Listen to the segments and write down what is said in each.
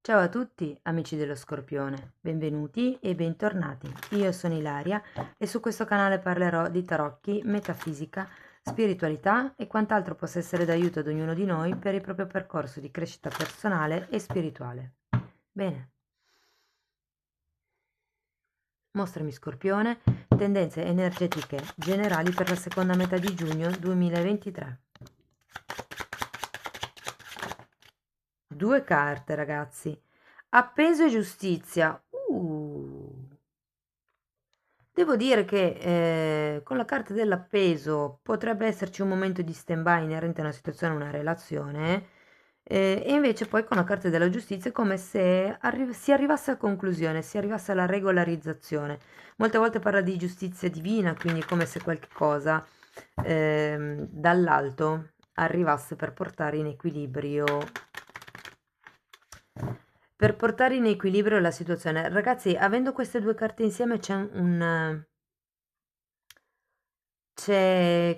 Ciao a tutti, amici dello Scorpione, benvenuti e bentornati. Io sono Ilaria e su questo canale parlerò di tarocchi, metafisica, spiritualità e quant'altro possa essere d'aiuto ad ognuno di noi per il proprio percorso di crescita personale e spirituale. Bene, mostrami Scorpione, tendenze energetiche generali per la seconda metà di giugno 2023. Due carte, ragazzi. Appeso e giustizia. Devo dire che con la carta dell'appeso potrebbe esserci un momento di stand-by inerente a una situazione, a una relazione, e invece poi con la carta della giustizia è come se si arrivasse a conclusione, si arrivasse alla regolarizzazione. Molte volte parla di giustizia divina, quindi è come se qualche cosa dall'alto arrivasse per portare in equilibrio la situazione. Ragazzi, avendo queste due carte insieme c'è,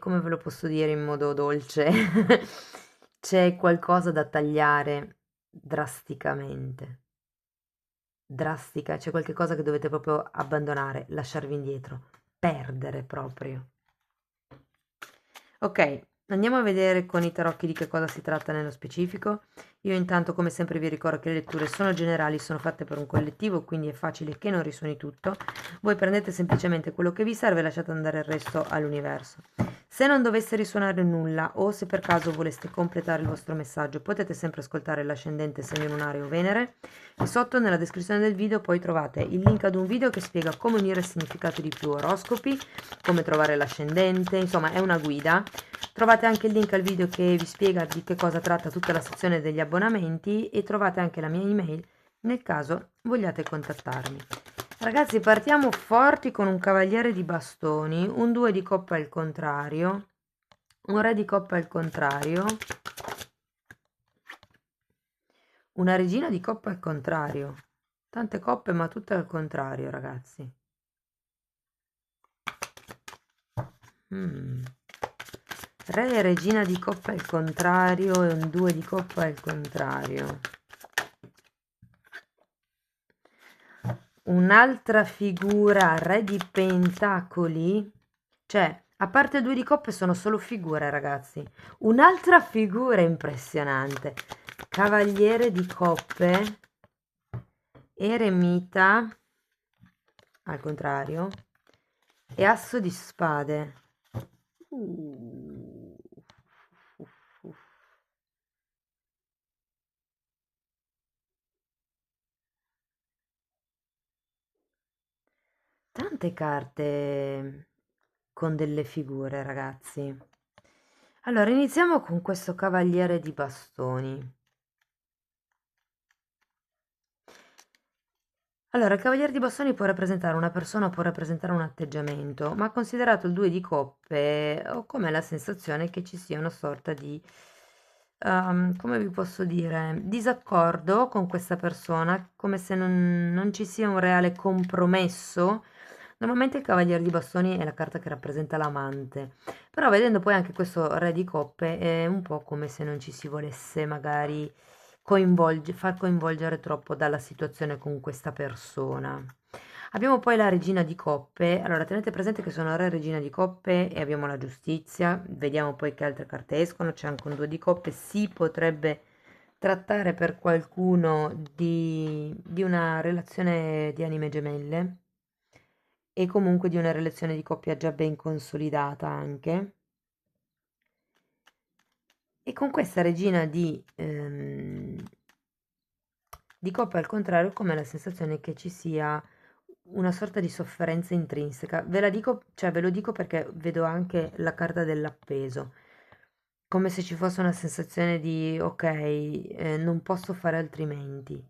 come ve lo posso dire in modo dolce, c'è qualcosa da tagliare drasticamente. Drastica, c'è qualche cosa che dovete proprio abbandonare, lasciarvi indietro, perdere proprio. Ok, andiamo a vedere con i tarocchi di che cosa si tratta nello specifico. Io intanto, come sempre, vi ricordo che le letture sono generali, sono fatte per un collettivo, quindi è facile che non risuoni tutto. Voi prendete semplicemente quello che vi serve e lasciate andare il resto all'universo. Se non dovesse risuonare nulla o se per caso voleste completare il vostro messaggio, potete sempre ascoltare l'ascendente, segno lunare o Venere. E sotto nella descrizione del video poi trovate il link ad un video che spiega come unire il significato di più oroscopi, come trovare l'ascendente, insomma è una guida. Trovate anche il link al video che vi spiega di che cosa tratta tutta la sezione degli abbonamenti e trovate anche la mia email nel caso vogliate contattarmi. Ragazzi, partiamo forti con un cavaliere di bastoni, un 2 di coppa al contrario, un re di coppa al contrario, una regina di coppa al contrario. Tante coppe ma tutte al contrario, ragazzi. Mm. Re e regina di coppa al contrario e un 2 di coppa al contrario. Un'altra figura, re di pentacoli, cioè, a parte 2 di coppe sono solo figure, ragazzi. Un'altra figura impressionante, cavaliere di coppe, eremita, al contrario, e asso di spade. Uh. Tante carte con delle figure, ragazzi. Allora, iniziamo con questo cavaliere di bastoni. Allora, il cavaliere di bastoni può rappresentare una persona, può rappresentare un atteggiamento, ma considerato il 2 di coppe, ho come la sensazione che ci sia una sorta di, come vi posso dire, disaccordo con questa persona, come se non ci sia un reale compromesso. Normalmente il cavaliere di bastoni è la carta che rappresenta l'amante, però vedendo poi anche questo re di coppe è un po' come se non ci si volesse magari far coinvolgere troppo dalla situazione con questa persona. Abbiamo poi la regina di coppe, allora tenete presente che sono re e regina di coppe e abbiamo la giustizia, vediamo poi che altre carte escono, c'è anche un 2 di coppe, si potrebbe trattare per qualcuno di una relazione di anime gemelle e comunque di una relazione di coppia già ben consolidata anche. E con questa regina di coppe al contrario, come la sensazione che ci sia una sorta di sofferenza intrinseca. Ve la dico, cioè ve lo dico perché vedo anche la carta dell'appeso. Come se ci fosse una sensazione di ok, non posso fare altrimenti.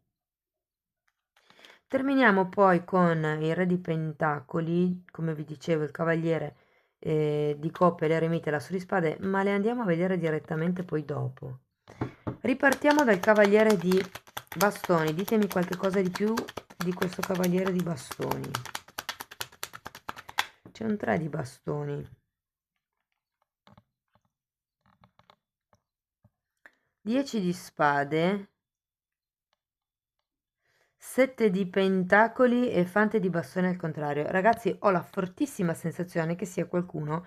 Terminiamo poi con il re di pentacoli, come vi dicevo, il cavaliere di coppe, l'eremita e l'asso di spade, ma le andiamo a vedere direttamente poi dopo. Ripartiamo dal cavaliere di bastoni, ditemi qualche cosa di più di questo cavaliere di bastoni. C'è un 3 di bastoni, 10 di spade, Sette di pentacoli e fante di bastone al contrario. Ragazzi, ho la fortissima sensazione che sia qualcuno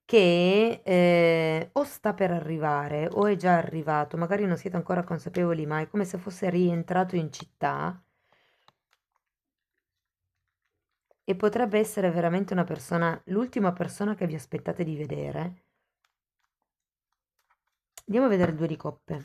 che o sta per arrivare o è già arrivato, magari non siete ancora consapevoli, ma è come se fosse rientrato in città e potrebbe essere veramente una persona, l'ultima persona che vi aspettate di vedere. Andiamo a vedere il due di coppe.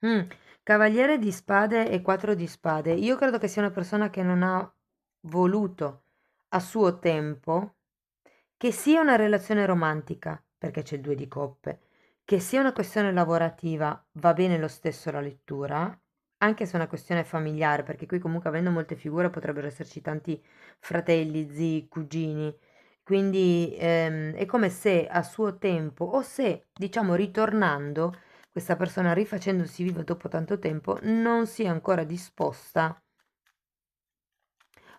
Mm, Cavaliere di spade e quattro di spade. Io credo che sia una persona che non ha voluto a suo tempo che sia una relazione romantica, perché c'è il due di coppe, che sia una questione lavorativa, va bene lo stesso la lettura, anche se è una questione familiare, perché qui comunque avendo molte figure potrebbero esserci tanti fratelli, zii, cugini. Quindi è come se a suo tempo, o se, diciamo, ritornando, questa persona rifacendosi viva dopo tanto tempo, non sia ancora disposta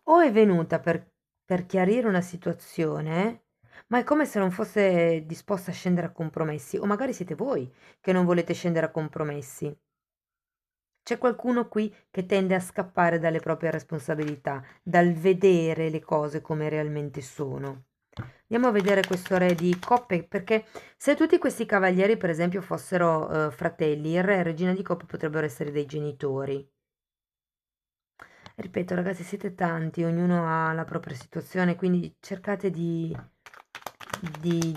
o è venuta per chiarire una situazione, ma è come se non fosse disposta a scendere a compromessi, o magari siete voi che non volete scendere a compromessi. C'è qualcuno qui che tende a scappare dalle proprie responsabilità, dal vedere le cose come realmente sono. Andiamo a vedere questo re di coppe, perché se tutti questi cavalieri, per esempio, fossero fratelli, il re e la regina di coppe potrebbero essere dei genitori. Ripeto, ragazzi, siete tanti, ognuno ha la propria situazione, quindi cercate di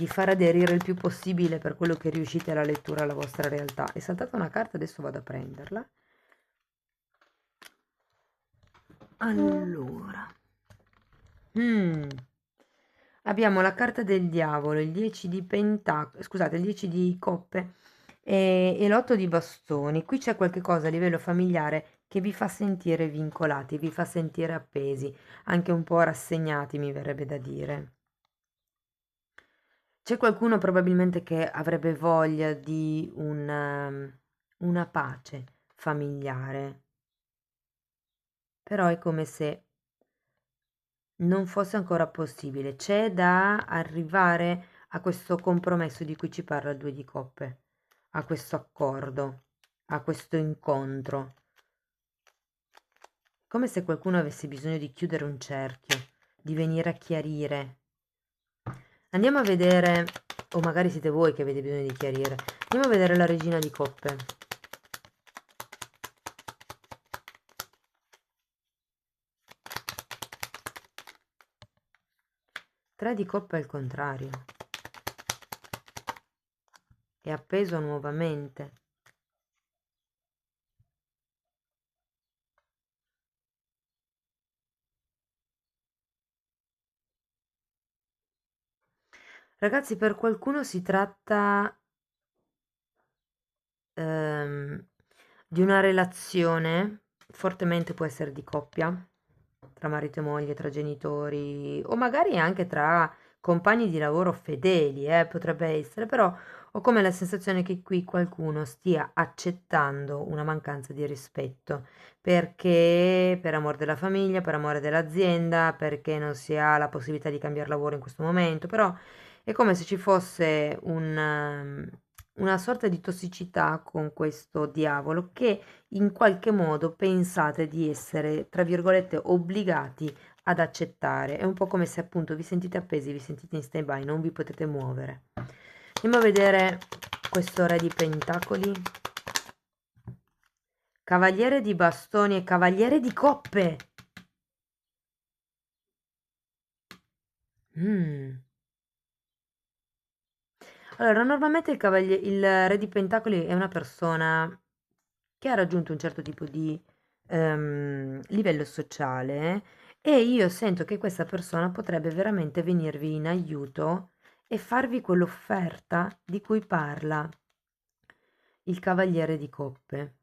far aderire il più possibile per quello che riuscite alla lettura alla vostra realtà. È saltata una carta, adesso vado a prenderla. Allora, mm, abbiamo la carta del diavolo, il 10 di pentacoli, scusate, il 10 di coppe e l'8 di bastoni. Qui c'è qualche cosa a livello familiare che vi fa sentire vincolati, vi fa sentire appesi, anche un po' rassegnati, mi verrebbe da dire. C'è qualcuno probabilmente che avrebbe voglia di una pace familiare, però è come se non fosse ancora possibile. C'è da arrivare a questo compromesso di cui ci parla il due di coppe, a questo accordo, a questo incontro. Come se qualcuno avesse bisogno di chiudere un cerchio, di venire a chiarire. Andiamo a vedere, o magari siete voi che avete bisogno di chiarire. Andiamo a vedere la regina di coppe. Tre di coppe al contrario. È appeso nuovamente. Ragazzi, per qualcuno si tratta ehm, di una relazione, fortemente può essere di coppia, tra marito e moglie, tra genitori, o magari anche tra compagni di lavoro fedeli, potrebbe essere, però ho come la sensazione che qui qualcuno stia accettando una mancanza di rispetto, perché per amore della famiglia, per amore dell'azienda, perché non si ha la possibilità di cambiare lavoro in questo momento, però è come se ci fosse una sorta di tossicità con questo diavolo che in qualche modo pensate di essere, tra virgolette, obbligati ad accettare. È un po' come se appunto vi sentite appesi, vi sentite in stand-by, non vi potete muovere. Andiamo a vedere questo re di pentacoli. Cavaliere di bastoni e cavaliere di coppe. Mm. Allora, normalmente il re di pentacoli è una persona che ha raggiunto un certo tipo di livello sociale e io sento che questa persona potrebbe veramente venirvi in aiuto e farvi quell'offerta di cui parla il cavaliere di coppe.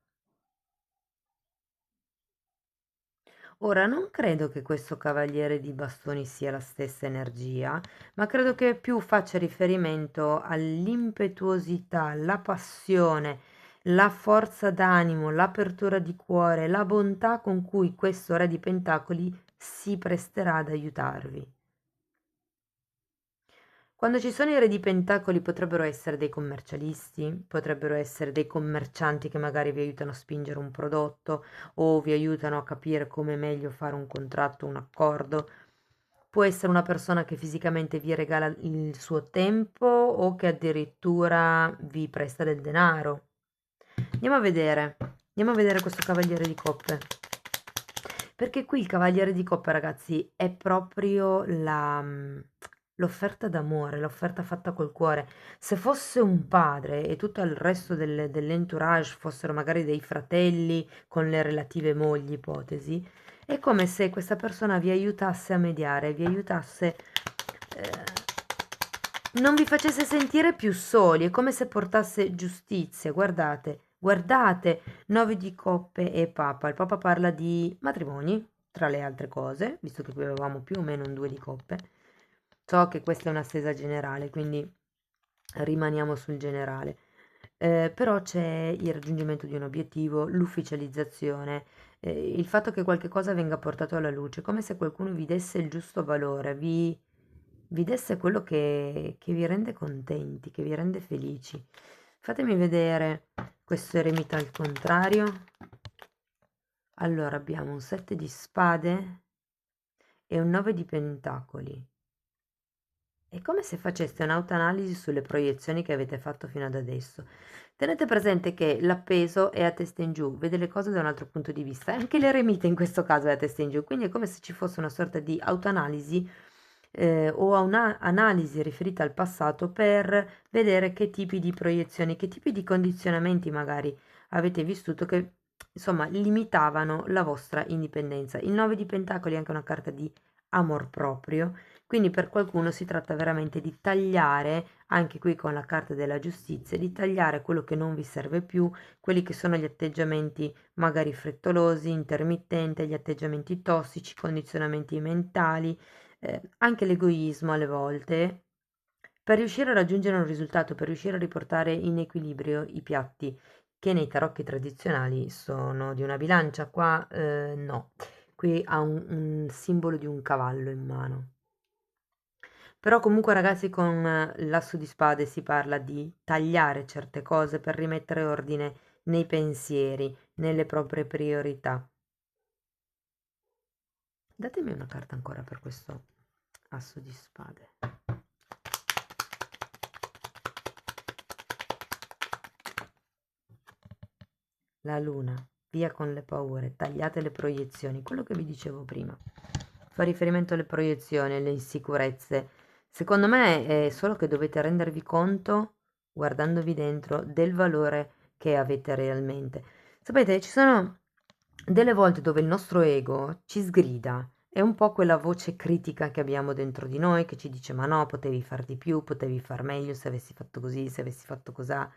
Ora, non credo che questo cavaliere di bastoni sia la stessa energia, ma credo che più faccia riferimento all'impetuosità, la passione, la forza d'animo, l'apertura di cuore, la bontà con cui questo re di pentacoli si presterà ad aiutarvi. Quando ci sono i re di pentacoli potrebbero essere dei commercialisti, potrebbero essere dei commercianti che magari vi aiutano a spingere un prodotto o vi aiutano a capire come meglio fare un contratto, un accordo. Può essere una persona che fisicamente vi regala il suo tempo o che addirittura vi presta del denaro. Andiamo a vedere questo cavaliere di coppe. Perché qui il cavaliere di coppe, ragazzi, è proprio l'offerta d'amore, l'offerta fatta col cuore. Se fosse un padre e tutto il resto dell'entourage fossero magari dei fratelli con le relative mogli, ipotesi, è come se questa persona vi aiutasse a mediare, vi aiutasse, non vi facesse sentire più soli, è come se portasse giustizia. Guardate, guardate, 9 di coppe e papa. Il papa parla di matrimoni, tra le altre cose, visto che qui avevamo più o meno un 2 di coppe. So che questa è una stesa generale, quindi rimaniamo sul generale. Però c'è il raggiungimento di un obiettivo, l'ufficializzazione, il fatto che qualche cosa venga portato alla luce, come se qualcuno vi desse il giusto valore, vi desse quello che vi rende contenti, che vi rende felici. Fatemi vedere questo eremita al contrario. Allora abbiamo un 7 di spade e un 9 di pentacoli. È come se faceste un'autoanalisi sulle proiezioni che avete fatto fino ad adesso. Tenete presente che l'appeso è a testa in giù, vede le cose da un altro punto di vista. Anche l'eremita in questo caso è a testa in giù, quindi è come se ci fosse una sorta di autoanalisi o a un'analisi riferita al passato per vedere che tipi di proiezioni, che tipi di condizionamenti magari avete vissuto che insomma limitavano la vostra indipendenza. Il 9 di pentacoli è anche una carta di amor proprio, quindi per qualcuno si tratta veramente di tagliare, anche qui con la carta della giustizia, di tagliare quello che non vi serve più, quelli che sono gli atteggiamenti magari frettolosi, intermittenti, gli atteggiamenti tossici, condizionamenti mentali, anche l'egoismo alle volte, per riuscire a raggiungere un risultato, per riuscire a riportare in equilibrio i piatti, che nei tarocchi tradizionali sono di una bilancia, qua no, qui ha un simbolo di un cavallo in mano. Però comunque ragazzi con l'asso di spade si parla di tagliare certe cose per rimettere ordine nei pensieri, nelle proprie priorità. Datemi una carta ancora per questo asso di spade. La luna, via con le paure, tagliate le proiezioni, quello che vi dicevo prima. Fa riferimento alle proiezioni, alle insicurezze. Secondo me è solo che dovete rendervi conto, guardandovi dentro, del valore che avete realmente. Sapete, ci sono delle volte dove il nostro ego ci sgrida. È un po' quella voce critica che abbiamo dentro di noi che ci dice: ma no, potevi far di più, potevi far meglio se avessi fatto così, se avessi fatto cosà.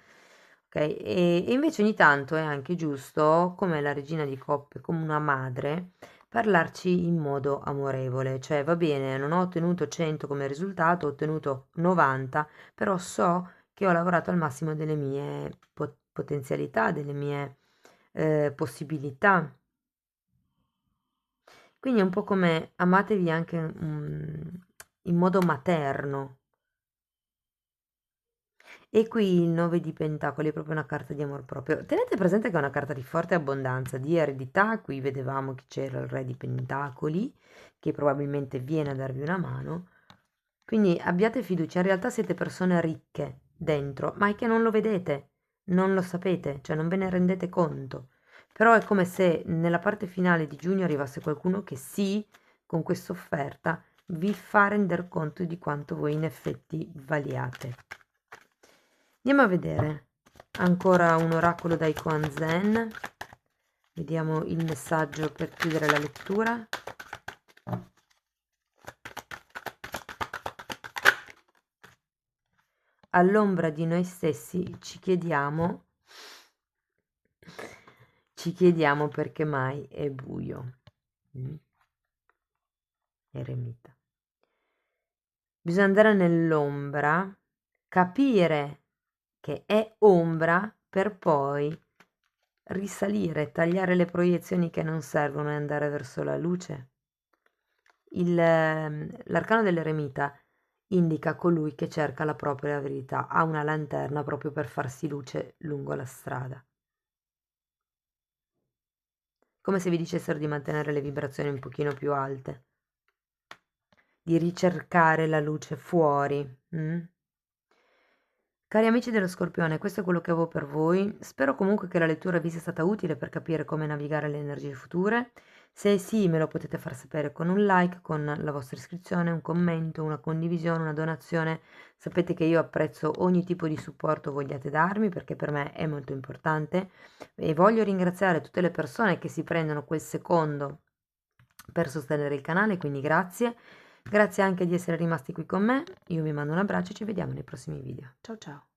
Ok? E invece ogni tanto è anche giusto, come la regina di coppe, come una madre, parlarci in modo amorevole. Cioè, va bene, non ho ottenuto 100 come risultato, ho ottenuto 90, però so che ho lavorato al massimo delle mie potenzialità, delle mie possibilità. Quindi è un po' come amatevi anche in modo materno. E qui il 9 di pentacoli è proprio una carta di amor proprio. Tenete presente che è una carta di forte abbondanza, di eredità. Qui vedevamo che c'era il re di pentacoli, che probabilmente viene a darvi una mano. Quindi abbiate fiducia, in realtà siete persone ricche dentro, ma è che non lo vedete, non lo sapete, cioè non ve ne rendete conto. Però è come se nella parte finale di giugno arrivasse qualcuno che sì, con questa offerta, vi fa render conto di quanto voi in effetti valiate. Andiamo a vedere ancora un oracolo dai Koan Zen. Vediamo il messaggio per chiudere la lettura. All'ombra di noi stessi ci chiediamo perché mai è buio. Eremita. Bisogna andare nell'ombra, capire che è ombra per poi risalire, tagliare le proiezioni che non servono e andare verso la luce. L'arcano dell'eremita indica colui che cerca la propria verità, ha una lanterna proprio per farsi luce lungo la strada. Come se vi dicessero di mantenere le vibrazioni un pochino più alte, di ricercare la luce fuori. Cari amici dello Scorpione, questo è quello che avevo per voi. Spero comunque che la lettura vi sia stata utile per capire come navigare le energie future. Se sì, me lo potete far sapere con un like, con la vostra iscrizione, un commento, una condivisione, una donazione. Sapete che io apprezzo ogni tipo di supporto vogliate darmi perché per me è molto importante e voglio ringraziare tutte le persone che si prendono quel secondo per sostenere il canale, quindi grazie. Grazie anche di essere rimasti qui con me. Io vi mando un abbraccio e ci vediamo nei prossimi video. Ciao ciao.